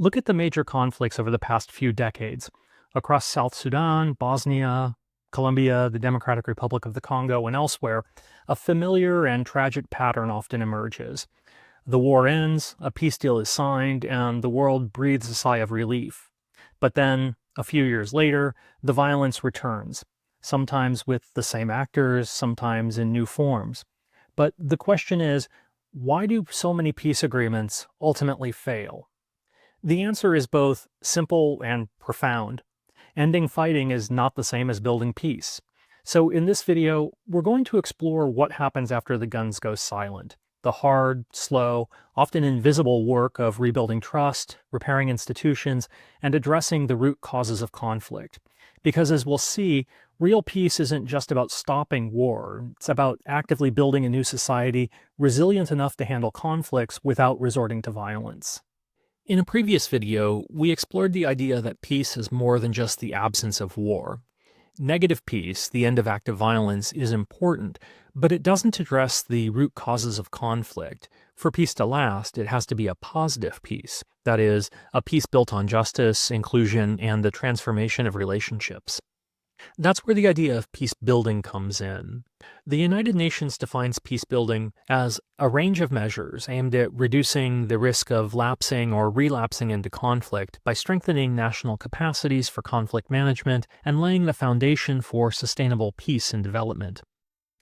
Look at the major conflicts over the past few decades. Across South Sudan, Bosnia, Colombia, the Democratic Republic of the Congo, and elsewhere, a familiar and tragic pattern often emerges. The war ends, a peace deal is signed, and the world breathes a sigh of relief. But then, a few years later, the violence returns, sometimes with the same actors, sometimes in new forms. But the question is, why do so many peace agreements ultimately fail? The answer is both simple and profound. Ending fighting is not the same as building peace. So in this video, we're going to explore what happens after the guns go silent. The hard, slow, often invisible work of rebuilding trust, repairing institutions, and addressing the root causes of conflict. Because as we'll see, real peace isn't just about stopping war. It's about actively building a new society resilient enough to handle conflicts without resorting to violence. In a previous video, we explored the idea that peace is more than just the absence of war. Negative peace, the end of active violence, is important, but it doesn't address the root causes of conflict. For peace to last, it has to be a positive peace. That is, a peace built on justice, inclusion, and the transformation of relationships. That's where the idea of peace building comes in. The United Nations defines peace building as a range of measures aimed at reducing the risk of lapsing or relapsing into conflict by strengthening national capacities for conflict management and laying the foundation for sustainable peace and development.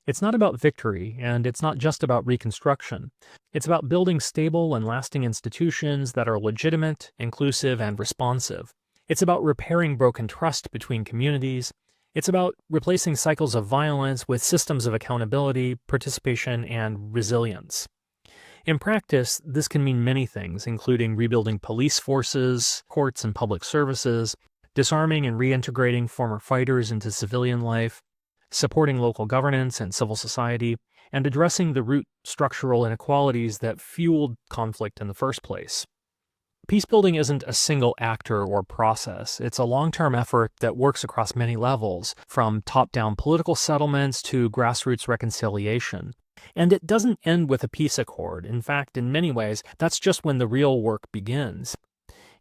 It's not about victory, and it's not just about reconstruction. It's about building stable and lasting institutions that are legitimate, inclusive, and responsive. It's about repairing broken trust between communities. It's about replacing cycles of violence with systems of accountability, participation, and resilience. In practice, this can mean many things, including rebuilding police forces, courts, and public services, disarming and reintegrating former fighters into civilian life, supporting local governance and civil society, and addressing the root structural inequalities that fueled conflict in the first place. Peacebuilding isn't a single actor or process. It's a long-term effort that works across many levels, from top-down political settlements to grassroots reconciliation. And it doesn't end with a peace accord. In fact, in many ways, that's just when the real work begins.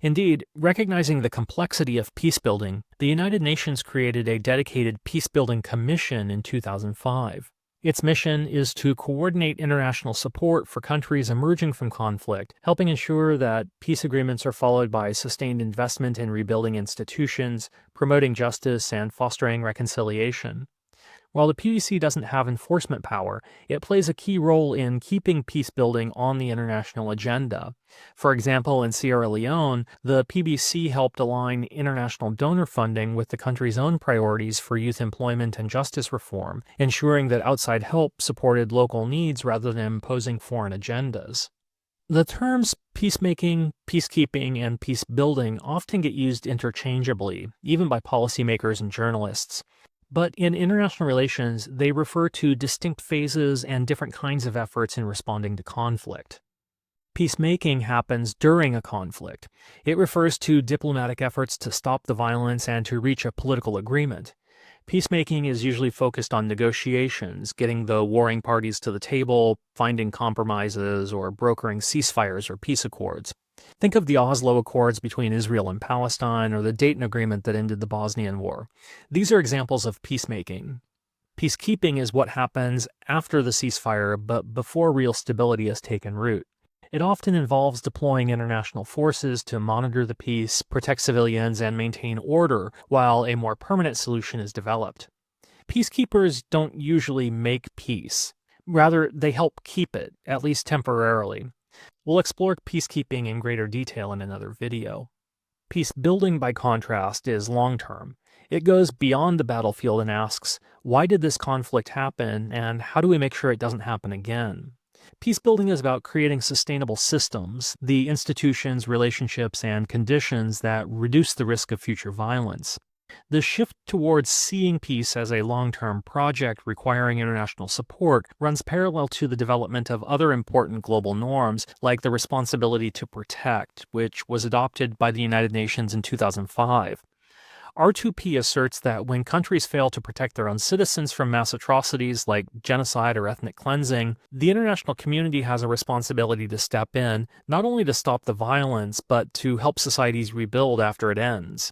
Indeed, recognizing the complexity of peacebuilding, the United Nations created a dedicated peacebuilding commission in 2005. Its mission is to coordinate international support for countries emerging from conflict, helping ensure that peace agreements are followed by sustained investment in rebuilding institutions, promoting justice, and fostering reconciliation. While the PDC doesn't have enforcement power, it plays a key role in keeping peacebuilding on the international agenda. For example, in Sierra Leone, the PBC helped align international donor funding with the country's own priorities for youth employment and justice reform, ensuring that outside help supported local needs rather than imposing foreign agendas. The terms peacemaking, peacekeeping, and peacebuilding often get used interchangeably, even by policymakers and journalists. But in international relations, they refer to distinct phases and different kinds of efforts in responding to conflict. Peacemaking happens during a conflict. It refers to diplomatic efforts to stop the violence and to reach a political agreement. Peacemaking is usually focused on negotiations, getting the warring parties to the table, finding compromises, or brokering ceasefires or peace accords. Think of the Oslo Accords between Israel and Palestine, or the Dayton Agreement that ended the Bosnian War. These are examples of peacemaking. Peacekeeping is what happens after the ceasefire, but before real stability has taken root. It often involves deploying international forces to monitor the peace, protect civilians, and maintain order, while a more permanent solution is developed. Peacekeepers don't usually make peace. Rather, they help keep it, at least temporarily. We'll explore peacekeeping in greater detail in another video. Peace building, by contrast, is long-term. It goes beyond the battlefield and asks, why did this conflict happen, and how do we make sure it doesn't happen again? Peace building is about creating sustainable systems, the institutions, relationships, and conditions that reduce the risk of future violence. The shift towards seeing peace as a long-term project requiring international support runs parallel to the development of other important global norms, like the responsibility to protect, which was adopted by the United Nations in 2005. R2P asserts that when countries fail to protect their own citizens from mass atrocities like genocide or ethnic cleansing, the international community has a responsibility to step in, not only to stop the violence, but to help societies rebuild after it ends.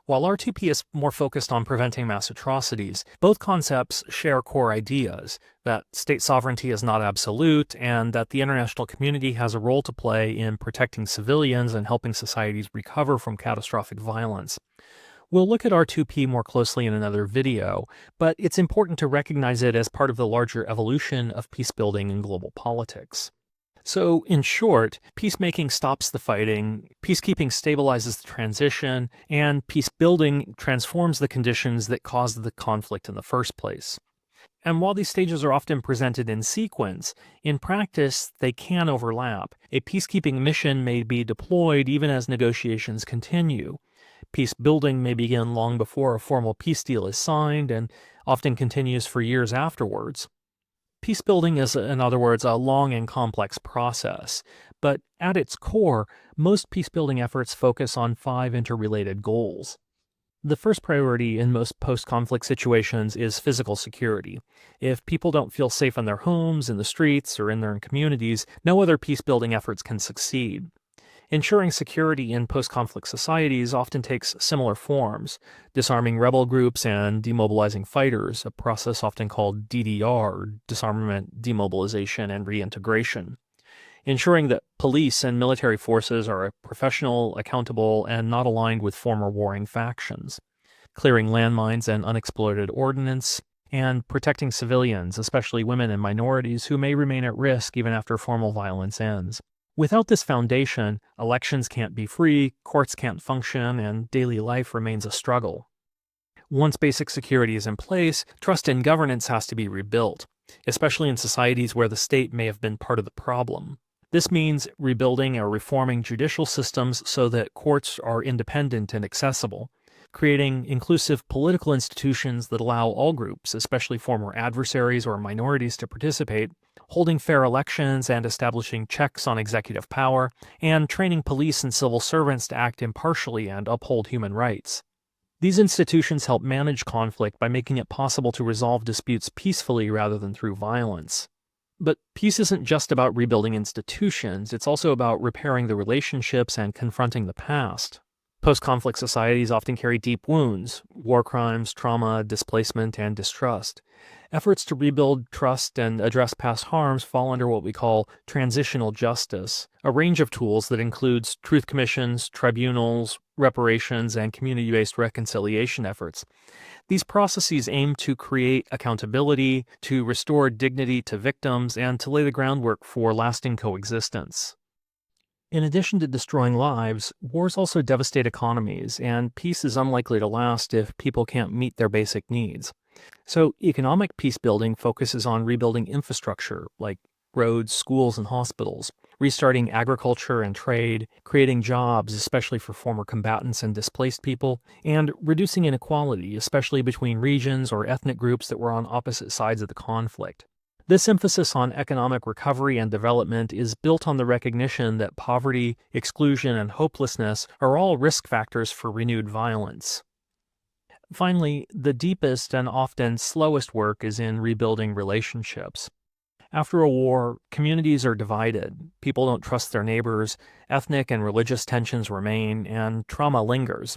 While R2P is more focused on preventing mass atrocities, both concepts share core ideas that state sovereignty is not absolute and that the international community has a role to play in protecting civilians and helping societies recover from catastrophic violence. We'll look at R2P more closely in another video, but it's important to recognize it as part of the larger evolution of peacebuilding in global politics. So, in short, peacemaking stops the fighting, peacekeeping stabilizes the transition, and peacebuilding transforms the conditions that caused the conflict in the first place. And while these stages are often presented in sequence, in practice they can overlap. A peacekeeping mission may be deployed even as negotiations continue. Peacebuilding may begin long before a formal peace deal is signed and often continues for years afterwards. Peacebuilding is, in other words, a long and complex process, but at its core, most peacebuilding efforts focus on 5 interrelated goals. The first priority in most post-conflict situations is physical security. If people don't feel safe in their homes, in the streets, or in their communities, no other peacebuilding efforts can succeed. Ensuring security in post-conflict societies often takes similar forms: disarming rebel groups and demobilizing fighters, a process often called DDR, disarmament, demobilization, and reintegration. Ensuring that police and military forces are professional, accountable, and not aligned with former warring factions. Clearing landmines and unexploded ordnance, and protecting civilians, especially women and minorities who may remain at risk even after formal violence ends. Without this foundation, elections can't be free, courts can't function, and daily life remains a struggle. Once basic security is in place, trust in governance has to be rebuilt, especially in societies where the state may have been part of the problem. This means rebuilding or reforming judicial systems so that courts are independent and accessible, creating inclusive political institutions that allow all groups, especially former adversaries or minorities, to participate, holding fair elections and establishing checks on executive power, and training police and civil servants to act impartially and uphold human rights. These institutions help manage conflict by making it possible to resolve disputes peacefully rather than through violence. But peace isn't just about rebuilding institutions, it's also about repairing the relationships and confronting the past. Post-conflict societies often carry deep wounds: war crimes, trauma, displacement, and distrust. Efforts to rebuild trust and address past harms fall under what we call transitional justice, a range of tools that includes truth commissions, tribunals, reparations, and community-based reconciliation efforts. These processes aim to create accountability, to restore dignity to victims, and to lay the groundwork for lasting coexistence. In addition to destroying lives, wars also devastate economies, and peace is unlikely to last if people can't meet their basic needs. So economic peacebuilding focuses on rebuilding infrastructure like roads, schools, and hospitals, restarting agriculture and trade, creating jobs, especially for former combatants and displaced people, and reducing inequality, especially between regions or ethnic groups that were on opposite sides of the conflict. This emphasis on economic recovery and development is built on the recognition that poverty, exclusion, and hopelessness are all risk factors for renewed violence. Finally, the deepest and often slowest work is in rebuilding relationships. After a war, communities are divided, people don't trust their neighbors, ethnic and religious tensions remain, and trauma lingers.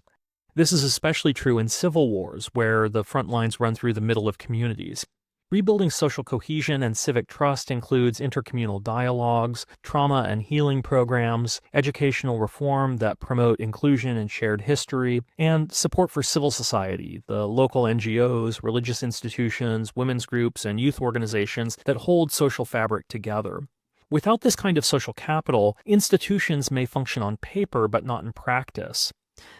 This is especially true in civil wars, where the front lines run through the middle of communities. Rebuilding social cohesion and civic trust includes intercommunal dialogues, trauma and healing programs, educational reform that promote inclusion and shared history, and support for civil society, the local NGOs, religious institutions, women's groups, and youth organizations that hold social fabric together. Without this kind of social capital, institutions may function on paper but not in practice.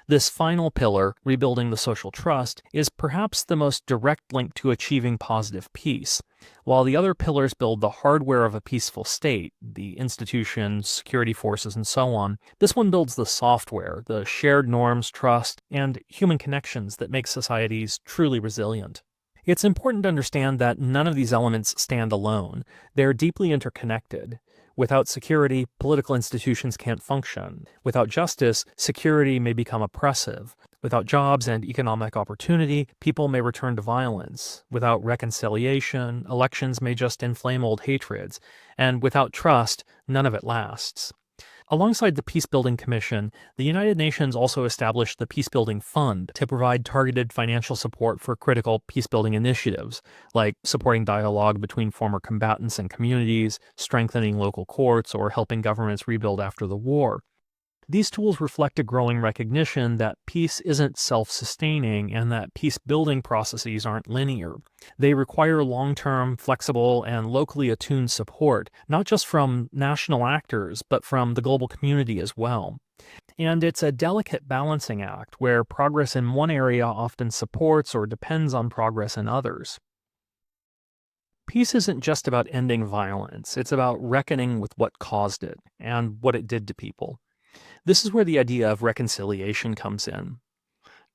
This final pillar, rebuilding the social trust, is perhaps the most direct link to achieving positive peace. While the other pillars build the hardware of a peaceful state, the institutions, security forces, and so on, this one builds the software, the shared norms, trust, and human connections that make societies truly resilient. It's important to understand that none of these elements stand alone. They're deeply interconnected. Without security, political institutions can't function. Without justice, security may become oppressive. Without jobs and economic opportunity, people may return to violence. Without reconciliation, elections may just inflame old hatreds. And without trust, none of it lasts. Alongside the Peacebuilding Commission, the United Nations also established the Peacebuilding Fund to provide targeted financial support for critical peacebuilding initiatives, like supporting dialogue between former combatants and communities, strengthening local courts, or helping governments rebuild after the war. These tools reflect a growing recognition that peace isn't self-sustaining and that peace-building processes aren't linear. They require long-term, flexible, and locally attuned support, not just from national actors, but from the global community as well. And it's a delicate balancing act where progress in one area often supports or depends on progress in others. Peace isn't just about ending violence, it's about reckoning with what caused it and what it did to people. This is where the idea of reconciliation comes in.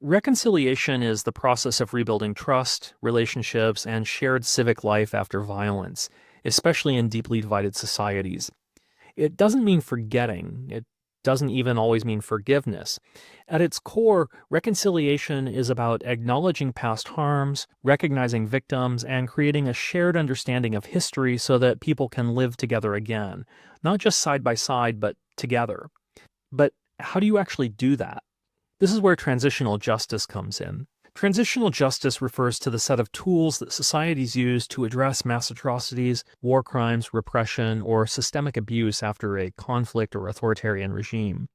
Reconciliation is the process of rebuilding trust, relationships, and shared civic life after violence, especially in deeply divided societies. It doesn't mean forgetting. It doesn't even always mean forgiveness. At its core, reconciliation is about acknowledging past harms, recognizing victims, and creating a shared understanding of history so that people can live together again, not just side by side, but together. But how do you actually do that? This is where transitional justice comes in. Transitional justice refers to the set of tools that societies use to address mass atrocities, war crimes, repression, or systemic abuse after a conflict or authoritarian regime.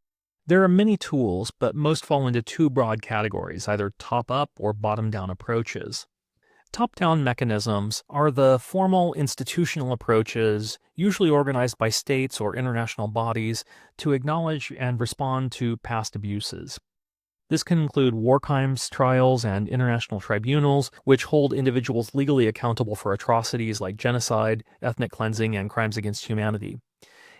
There are many tools, but most fall into two broad categories, either top-up or bottom-down approaches. Top-down mechanisms are the formal institutional approaches, usually organized by states or international bodies, to acknowledge and respond to past abuses. This can include war crimes trials and international tribunals, which hold individuals legally accountable for atrocities like genocide, ethnic cleansing, and crimes against humanity.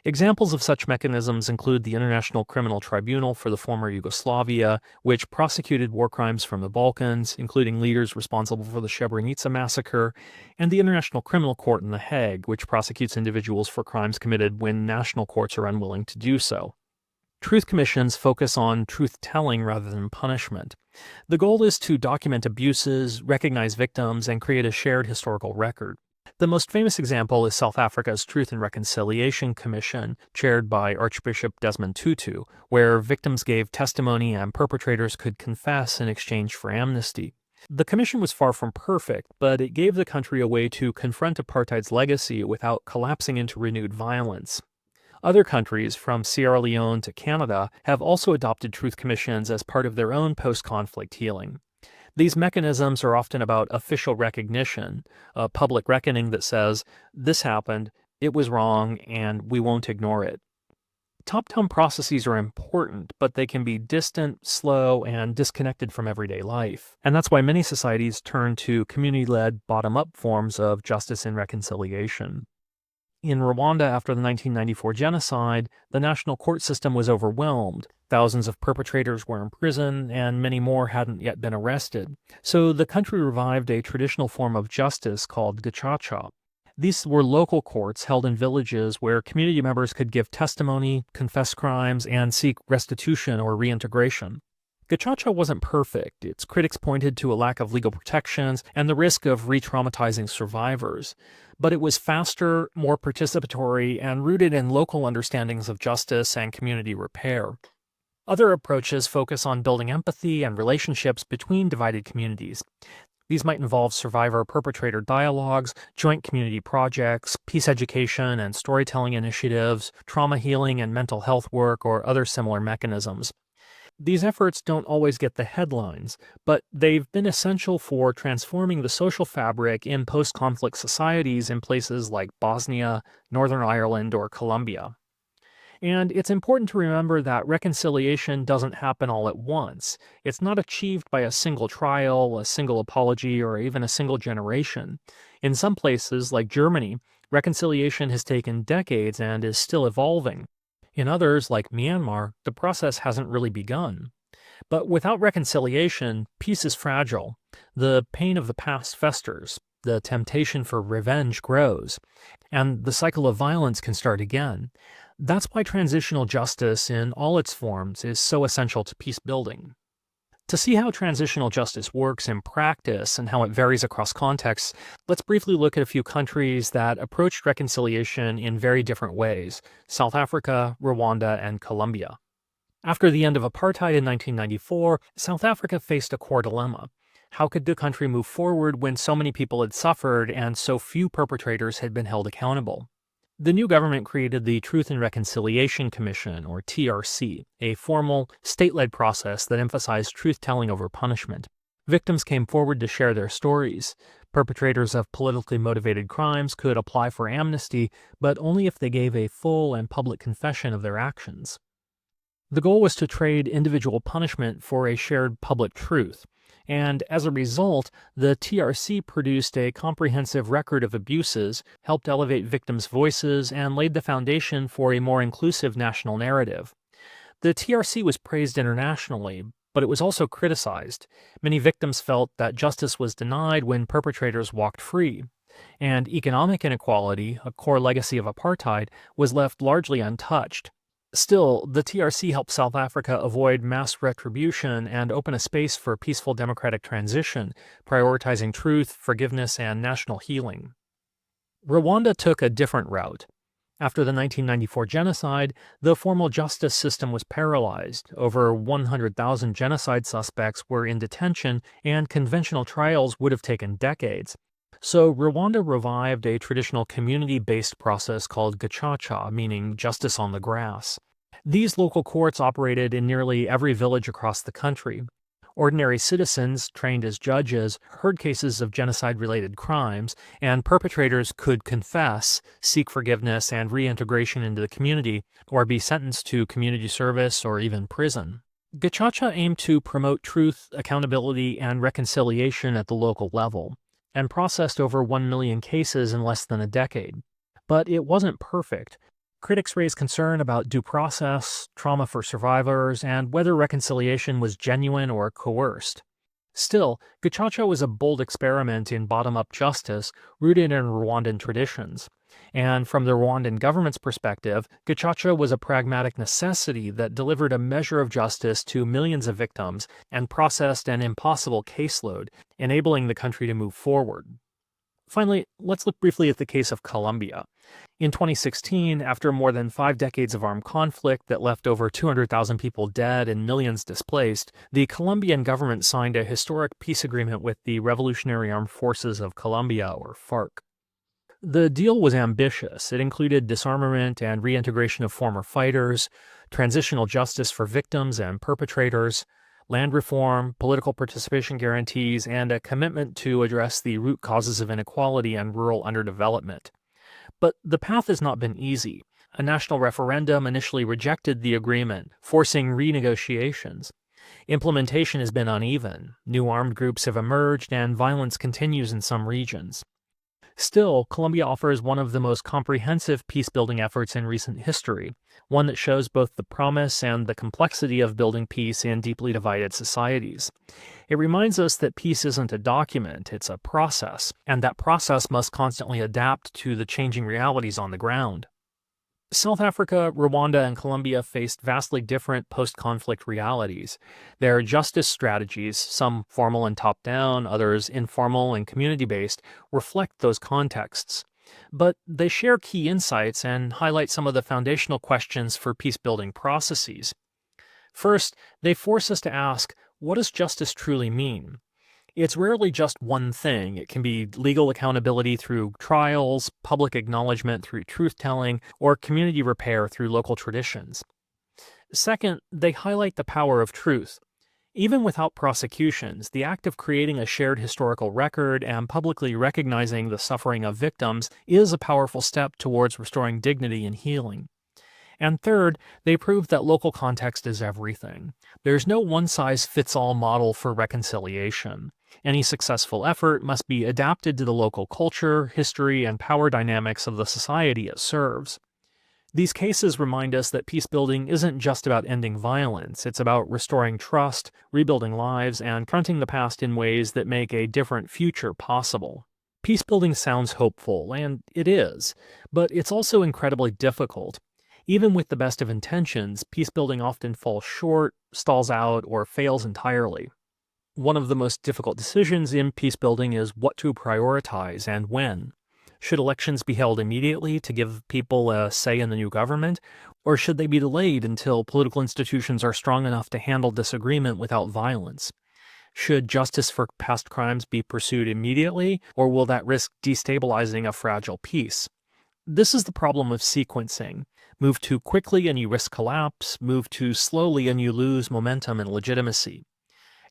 Examples of such mechanisms include the International Criminal Tribunal for the former Yugoslavia, which prosecuted war crimes from the Balkans, including leaders responsible for the Srebrenica massacre, and the International Criminal Court in The Hague, which prosecutes individuals for crimes committed when national courts are unwilling to do so. Truth commissions focus on truth-telling rather than punishment. The goal is to document abuses, recognize victims, and create a shared historical record. The most famous example is South Africa's Truth and Reconciliation Commission, chaired by Archbishop Desmond Tutu, where victims gave testimony and perpetrators could confess in exchange for amnesty. The commission was far from perfect, but it gave the country a way to confront apartheid's legacy without collapsing into renewed violence. Other countries, from Sierra Leone to Canada, have also adopted truth commissions as part of their own post-conflict healing. These mechanisms are often about official recognition, a public reckoning that says, this happened, it was wrong, and we won't ignore it. Top-down processes are important, but they can be distant, slow, and disconnected from everyday life. And that's why many societies turn to community-led, bottom-up forms of justice and reconciliation. In Rwanda after the 1994 genocide, the national court system was overwhelmed. Thousands of perpetrators were in prison, and many more hadn't yet been arrested. So the country revived a traditional form of justice called gacaca. These were local courts held in villages where community members could give testimony, confess crimes, and seek restitution or reintegration. Gacaca wasn't perfect. Its critics pointed to a lack of legal protections and the risk of re-traumatizing survivors. But it was faster, more participatory, and rooted in local understandings of justice and community repair. Other approaches focus on building empathy and relationships between divided communities. These might involve survivor-perpetrator dialogues, joint community projects, peace education and storytelling initiatives, trauma healing and mental health work, or other similar mechanisms. These efforts don't always get the headlines, but they've been essential for transforming the social fabric in post-conflict societies in places like Bosnia, Northern Ireland, or Colombia. And it's important to remember that reconciliation doesn't happen all at once. It's not achieved by a single trial, a single apology, or even a single generation. In some places, like Germany, reconciliation has taken decades and is still evolving. In others, like Myanmar, the process hasn't really begun. But without reconciliation, peace is fragile. The pain of the past festers, the temptation for revenge grows, and the cycle of violence can start again. That's why transitional justice in all its forms is so essential to peace building. To see how transitional justice works in practice and how it varies across contexts, let's briefly look at a few countries that approached reconciliation in very different ways: South Africa, Rwanda, and Colombia. After the end of apartheid in 1994, South Africa faced a core dilemma. How could the country move forward when so many people had suffered and so few perpetrators had been held accountable? The new government created the Truth and Reconciliation Commission, or TRC, a formal, state-led process that emphasized truth-telling over punishment. Victims came forward to share their stories. Perpetrators of politically motivated crimes could apply for amnesty, but only if they gave a full and public confession of their actions. The goal was to trade individual punishment for a shared public truth, and as a result, the TRC produced a comprehensive record of abuses, helped elevate victims' voices, and laid the foundation for a more inclusive national narrative. The TRC was praised internationally, but it was also criticized. Many victims felt that justice was denied when perpetrators walked free, and economic inequality, a core legacy of apartheid, was left largely untouched. Still, the TRC helped South Africa avoid mass retribution and open a space for peaceful democratic transition, prioritizing truth, forgiveness, and national healing. Rwanda took a different route. After the 1994 genocide, the formal justice system was paralyzed. Over 100,000 genocide suspects were in detention, and conventional trials would have taken decades. So Rwanda revived a traditional community-based process called gacaca, meaning justice on the grass. These local courts operated in nearly every village across the country. Ordinary citizens, trained as judges, heard cases of genocide-related crimes, and perpetrators could confess, seek forgiveness and reintegration into the community, or be sentenced to community service or even prison. Gacaca aimed to promote truth, accountability, and reconciliation at the local level, and processed over 1 million cases in less than a decade. But it wasn't perfect. Critics raised concern about due process, trauma for survivors, and whether reconciliation was genuine or coerced. Still, gacaca was a bold experiment in bottom-up justice rooted in Rwandan traditions. And from the Rwandan government's perspective, gacaca was a pragmatic necessity that delivered a measure of justice to millions of victims and processed an impossible caseload, enabling the country to move forward. Finally, let's look briefly at the case of Colombia. In 2016, after more than 5 decades of armed conflict that left over 200,000 people dead and millions displaced, the Colombian government signed a historic peace agreement with the Revolutionary Armed Forces of Colombia, or FARC. The deal was ambitious. It included disarmament and reintegration of former fighters, transitional justice for victims and perpetrators, land reform, political participation guarantees, and a commitment to address the root causes of inequality and rural underdevelopment. But the path has not been easy. A national referendum initially rejected the agreement, forcing renegotiations. Implementation has been uneven. New armed groups have emerged, and violence continues in some regions. Still, Colombia offers one of the most comprehensive peace-building efforts in recent history, one that shows both the promise and the complexity of building peace in deeply divided societies. It reminds us that peace isn't a document, it's a process, and that process must constantly adapt to the changing realities on the ground. South Africa, Rwanda, and Colombia faced vastly different post-conflict realities. Their justice strategies, some formal and top-down, others informal and community-based, reflect those contexts. But they share key insights and highlight some of the foundational questions for peace-building processes. First, they force us to ask, what does justice truly mean? It's rarely just one thing. It can be legal accountability through trials, public acknowledgement through truth-telling, or community repair through local traditions. Second, they highlight the power of truth. Even without prosecutions, the act of creating a shared historical record and publicly recognizing the suffering of victims is a powerful step towards restoring dignity and healing. And third, they prove that local context is everything. There's no one-size-fits-all model for reconciliation. Any successful effort must be adapted to the local culture, history, and power dynamics of the society it serves. These cases remind us that peacebuilding isn't just about ending violence. It's about restoring trust, rebuilding lives, and confronting the past in ways that make a different future possible. Peacebuilding sounds hopeful, and it is, but it's also incredibly difficult. Even with the best of intentions, peacebuilding often falls short, stalls out, or fails entirely. One of the most difficult decisions in peacebuilding is what to prioritize and when. Should elections be held immediately to give people a say in the new government, or should they be delayed until political institutions are strong enough to handle disagreement without violence? Should justice for past crimes be pursued immediately, or will that risk destabilizing a fragile peace? This is the problem of sequencing. Move too quickly and you risk collapse, move too slowly and you lose momentum and legitimacy.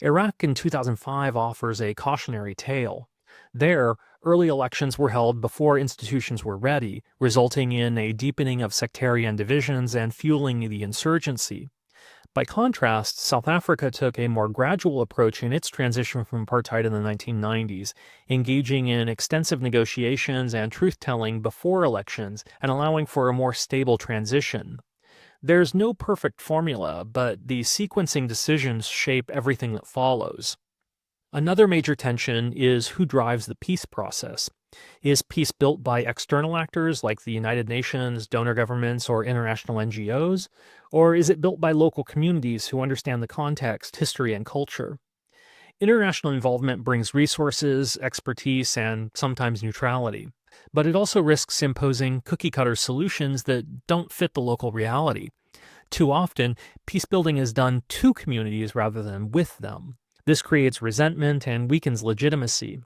Iraq in 2005 offers a cautionary tale. There, early elections were held before institutions were ready, resulting in a deepening of sectarian divisions and fueling the insurgency. By contrast, South Africa took a more gradual approach in its transition from apartheid in the 1990s, engaging in extensive negotiations and truth-telling before elections and allowing for a more stable transition. There's no perfect formula, but the sequencing decisions shape everything that follows. Another major tension is who drives the peace process. Is peace built by external actors like the United Nations, donor governments, or international NGOs? Or is it built by local communities who understand the context, history, and culture? International involvement brings resources, expertise, and sometimes neutrality. But it also risks imposing cookie-cutter solutions that don't fit the local reality. Too often, peacebuilding is done to communities rather than with them. This creates resentment and weakens legitimacy.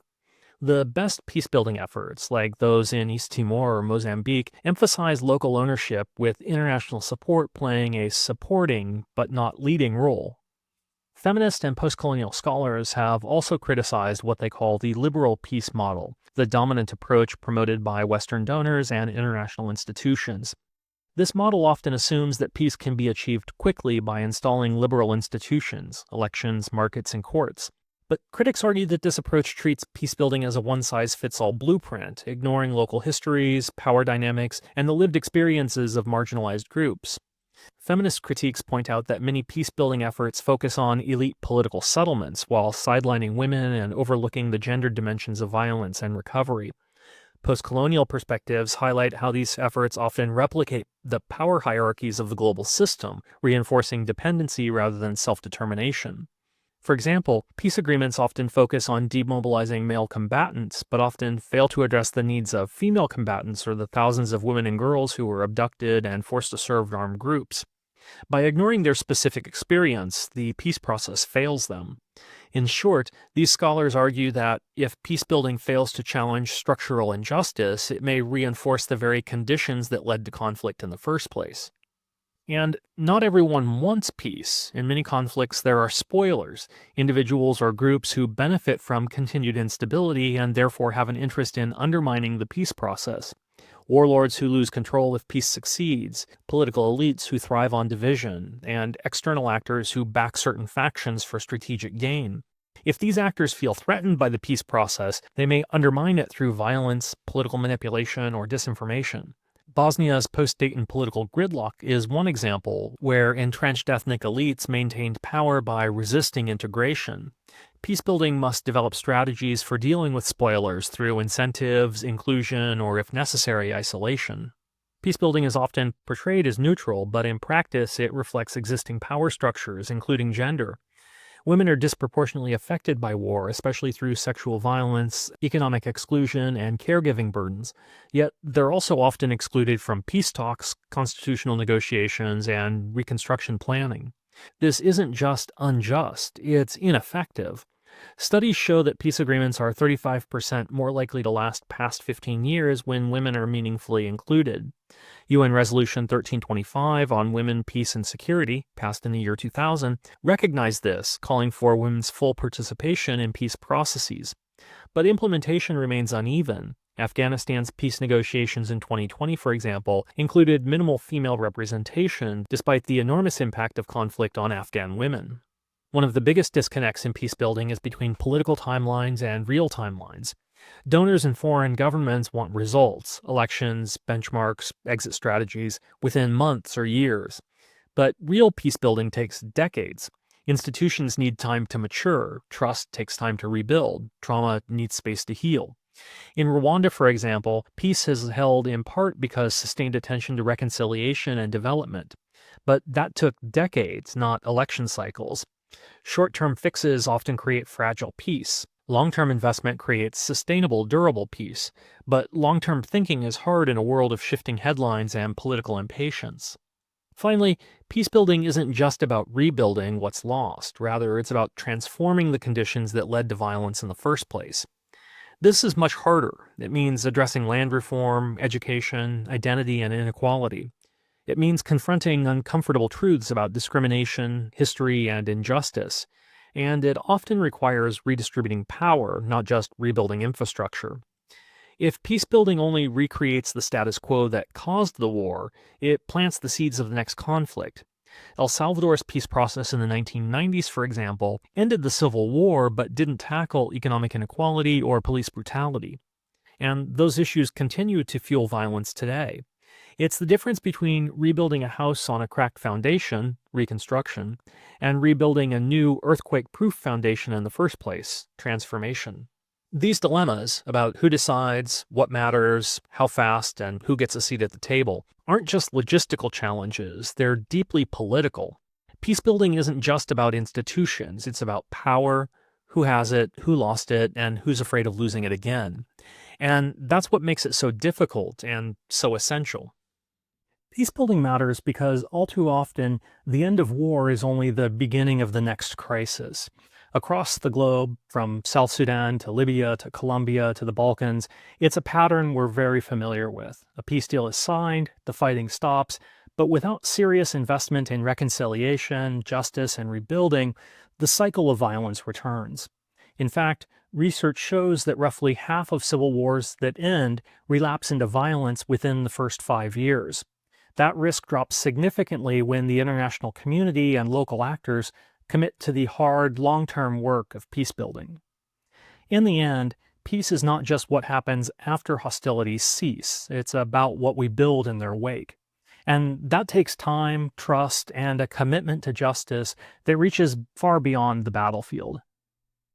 The best peacebuilding efforts, like those in East Timor or Mozambique, emphasize local ownership with international support playing a supporting but not leading role. Feminist and postcolonial scholars have also criticized what they call the liberal peace model, the dominant approach promoted by Western donors and international institutions. This model often assumes that peace can be achieved quickly by installing liberal institutions, elections, markets, and courts. But critics argue that this approach treats peacebuilding as a one-size-fits-all blueprint, ignoring local histories, power dynamics, and the lived experiences of marginalized groups. Feminist critiques point out that many peacebuilding efforts focus on elite political settlements while sidelining women and overlooking the gendered dimensions of violence and recovery. Postcolonial perspectives highlight how these efforts often replicate the power hierarchies of the global system, reinforcing dependency rather than self-determination. For example, peace agreements often focus on demobilizing male combatants, but often fail to address the needs of female combatants or the thousands of women and girls who were abducted and forced to serve armed groups. By ignoring their specific experience, the peace process fails them. In short, these scholars argue that if peacebuilding fails to challenge structural injustice, it may reinforce the very conditions that led to conflict in the first place. And not everyone wants peace. In many conflicts, there are spoilers, individuals or groups who benefit from continued instability and therefore have an interest in undermining the peace process. Warlords who lose control if peace succeeds, political elites who thrive on division, and external actors who back certain factions for strategic gain. If these actors feel threatened by the peace process, they may undermine it through violence, political manipulation, or disinformation. Bosnia's post-Dayton political gridlock is one example where entrenched ethnic elites maintained power by resisting integration. Peacebuilding must develop strategies for dealing with spoilers through incentives, inclusion, or if necessary, isolation. Peacebuilding is often portrayed as neutral, but in practice it reflects existing power structures, including gender. Women are disproportionately affected by war, especially through sexual violence, economic exclusion, and caregiving burdens. Yet they're also often excluded from peace talks, constitutional negotiations, and reconstruction planning. This isn't just unjust, it's ineffective. Studies show that peace agreements are 35% more likely to last past 15 years when women are meaningfully included. UN Resolution 1325 on Women, Peace, and Security, passed in the year 2000, recognized this, calling for women's full participation in peace processes. But implementation remains uneven. Afghanistan's peace negotiations in 2020, for example, included minimal female representation despite the enormous impact of conflict on Afghan women. One of the biggest disconnects in peacebuilding is between political timelines and real timelines. Donors and foreign governments want results, elections, benchmarks, exit strategies, within months or years. But real peacebuilding takes decades. Institutions need time to mature, trust takes time to rebuild, trauma needs space to heal. In Rwanda, for example, peace has held in part because sustained attention to reconciliation and development. But that took decades, not election cycles. Short-term fixes often create fragile peace. Long-term investment creates sustainable, durable peace, but long-term thinking is hard in a world of shifting headlines and political impatience. Finally, peacebuilding isn't just about rebuilding what's lost. Rather, it's about transforming the conditions that led to violence in the first place. This is much harder. It means addressing land reform, education, identity, and inequality. It means confronting uncomfortable truths about discrimination, history, and injustice. And it often requires redistributing power, not just rebuilding infrastructure. If peacebuilding only recreates the status quo that caused the war, it plants the seeds of the next conflict. El Salvador's peace process in the 1990s, for example, ended the civil war but didn't tackle economic inequality or police brutality. And those issues continue to fuel violence today. It's the difference between rebuilding a house on a cracked foundation, reconstruction, and rebuilding a new earthquake-proof foundation in the first place, transformation. These dilemmas about who decides, what matters, how fast, and who gets a seat at the table aren't just logistical challenges, they're deeply political. Peacebuilding isn't just about institutions, it's about power, who has it, who lost it, and who's afraid of losing it again. And that's what makes it so difficult and so essential. Peacebuilding matters because all too often, the end of war is only the beginning of the next crisis. Across the globe, from South Sudan to Libya to Colombia to the Balkans, it's a pattern we're very familiar with. A peace deal is signed, the fighting stops, but without serious investment in reconciliation, justice, and rebuilding, the cycle of violence returns. In fact, research shows that roughly half of civil wars that end relapse into violence within the first 5 years. That risk drops significantly when the international community and local actors commit to the hard, long-term work of peacebuilding. In the end, peace is not just what happens after hostilities cease, it's about what we build in their wake. And that takes time, trust, and a commitment to justice that reaches far beyond the battlefield.